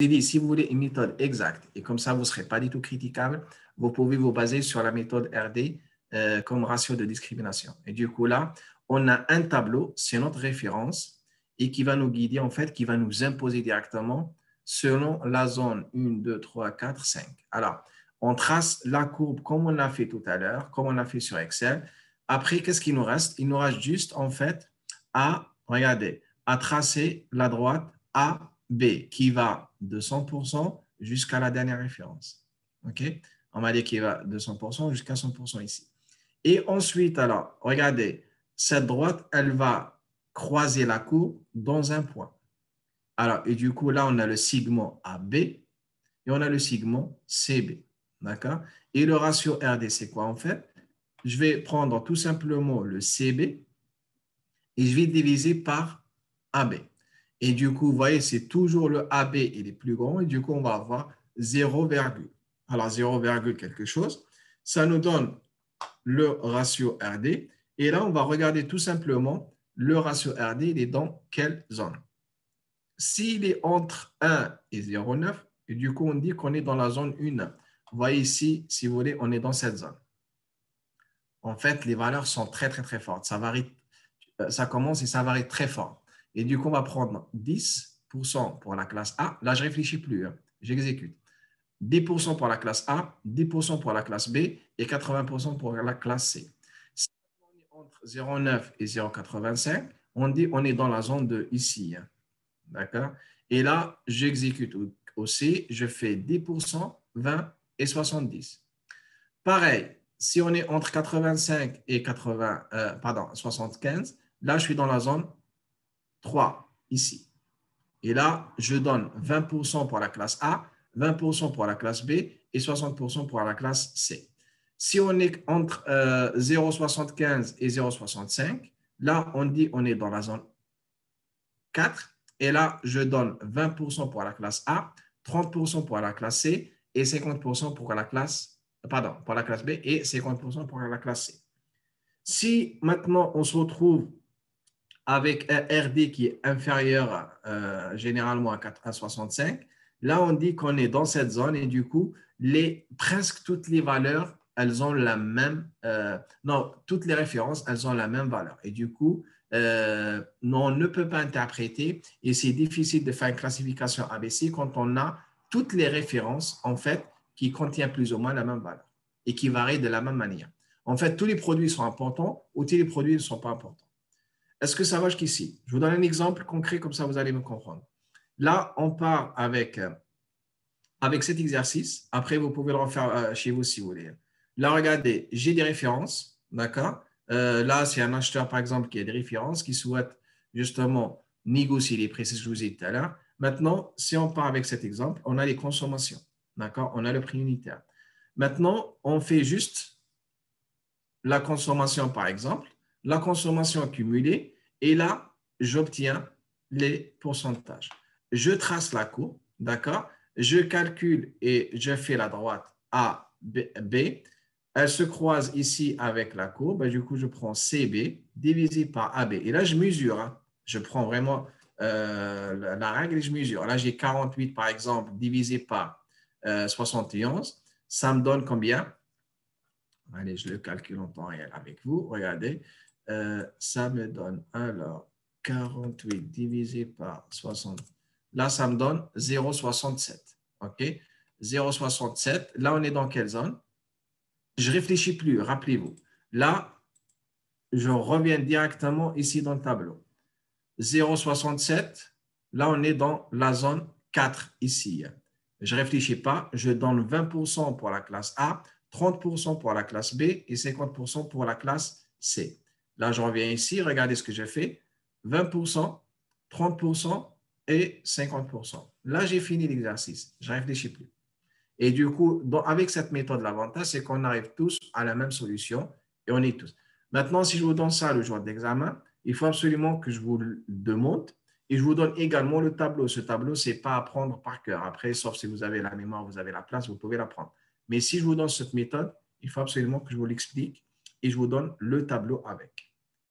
dit, si vous voulez une méthode exacte, et comme ça, vous ne serez pas du tout critiquable, vous pouvez vous baser sur la méthode RD comme ratio de discrimination. Et du coup, là, on a un tableau, c'est notre référence, et qui va nous guider, en fait, qui va nous imposer directement selon la zone 1, 2, 3, 4, 5. Alors, on trace la courbe comme on l'a fait tout à l'heure, comme on l'a fait sur Excel. Après, qu'est-ce qu'il nous reste? Il nous reste juste, en fait, regardez, à tracer la droite AB qui va de 100% jusqu'à la dernière référence. OK? On m'a dit qu'il va de 100% jusqu'à 100% ici. Et ensuite, alors, regardez, cette droite, elle va croiser la courbe dans un point. Alors, et du coup, là, on a le segment AB et on a le segment CB. D'accord? Et le ratio RD, c'est quoi en fait? Je vais prendre tout simplement le CB et je vais diviser par AB. Et du coup, vous voyez, c'est toujours le AB, il est plus grand et du coup, on va avoir 0, alors 0, quelque chose. Ça nous donne le ratio RD. Et là, on va regarder tout simplement le ratio RD, il est dans quelle zone? S'il est entre 1 et 0,9, et du coup, on dit qu'on est dans la zone 1. Vous voyez ici, si vous voulez, on est dans cette zone. En fait, les valeurs sont très, très, très fortes. Ça varie, ça commence et ça varie très fort. Et du coup, on va prendre 10% pour la classe A. Là, je ne réfléchis plus, hein. J'exécute. 10% pour la classe A, 10% pour la classe B et 80% pour la classe C. Si on est entre 0,9 et 0,85, on dit on est dans la zone de ici. Hein. D'accord? Et là, j'exécute aussi, je fais 10%, 20 et 70. Pareil, si on est entre 85 et 75, là, je suis dans la zone 3, ici. Et là, je donne 20% pour la classe A, 20% pour la classe B et 60% pour la classe C. Si on est entre 0,75 et 0,65, là, on dit on est dans la zone 4. Et là, je donne 20% pour la classe A, 30% pour la classe C et 50% pour la classe, pour la classe B et 50% pour la classe C. Si maintenant on se retrouve avec un RD qui est inférieur généralement à 65, là on dit qu'on est dans cette zone et du coup, presque toutes les valeurs, elles ont la même, non, toutes les références, elles ont la même valeur. Et du coup, on ne peut pas interpréter et c'est difficile de faire une classification ABC quand on a toutes les références, en fait, qui contiennent plus ou moins la même valeur et qui varient de la même manière. En fait, tous les produits sont importants ou tous les produits ne sont pas importants. Est-ce que ça va jusqu'ici? Je vous donne un exemple concret, comme ça vous allez me comprendre. Là, on part avec cet exercice. Après, vous pouvez le refaire chez vous si vous voulez. Là, regardez, j'ai des références, d'accord? Là, c'est un acheteur, par exemple, qui a des références, qui souhaite justement négocier les prix, c'est ce que je vous ai dit tout à l'heure. Maintenant, si on part avec cet exemple, on a les consommations, d'accord? On a le prix unitaire. Maintenant, on fait juste la consommation, par exemple, la consommation cumulée, et là, j'obtiens les pourcentages. Je trace la courbe, d'accord? Je calcule et je fais la droite A, B. Elle se croise ici avec la courbe. Et du coup, je prends CB divisé par AB. Et là, je mesure. Hein. Je prends vraiment la règle et je mesure. Là, j'ai 48, par exemple, divisé par 71. Ça me donne combien? Allez, je le calcule en temps réel avec vous. Regardez, ça me donne alors 48 divisé par 60. Là, ça me donne 0,67. OK? 0,67. Là, on est dans quelle zone? Je ne réfléchis plus, rappelez-vous. Là, je reviens directement ici dans le tableau. 0,67. Là, on est dans la zone 4 ici. Je ne réfléchis pas. Je donne 20% pour la classe A, 30% pour la classe B et 50% pour la classe C. Là, je reviens ici. Regardez ce que j'ai fait. 20%, 30% et 50%. Là, j'ai fini l'exercice. Je ne réfléchis plus. Et du coup, avec cette méthode, l'avantage, c'est qu'on arrive tous à la même solution et on est tous. Maintenant, si je vous donne ça le jour d'examen, il faut absolument que je vous le demande et je vous donne également le tableau. Ce tableau, ce n'est pas à prendre par cœur. Après, sauf si vous avez la mémoire, vous avez la place, vous pouvez l'apprendre. Mais si je vous donne cette méthode, il faut absolument que je vous l'explique et je vous donne le tableau avec.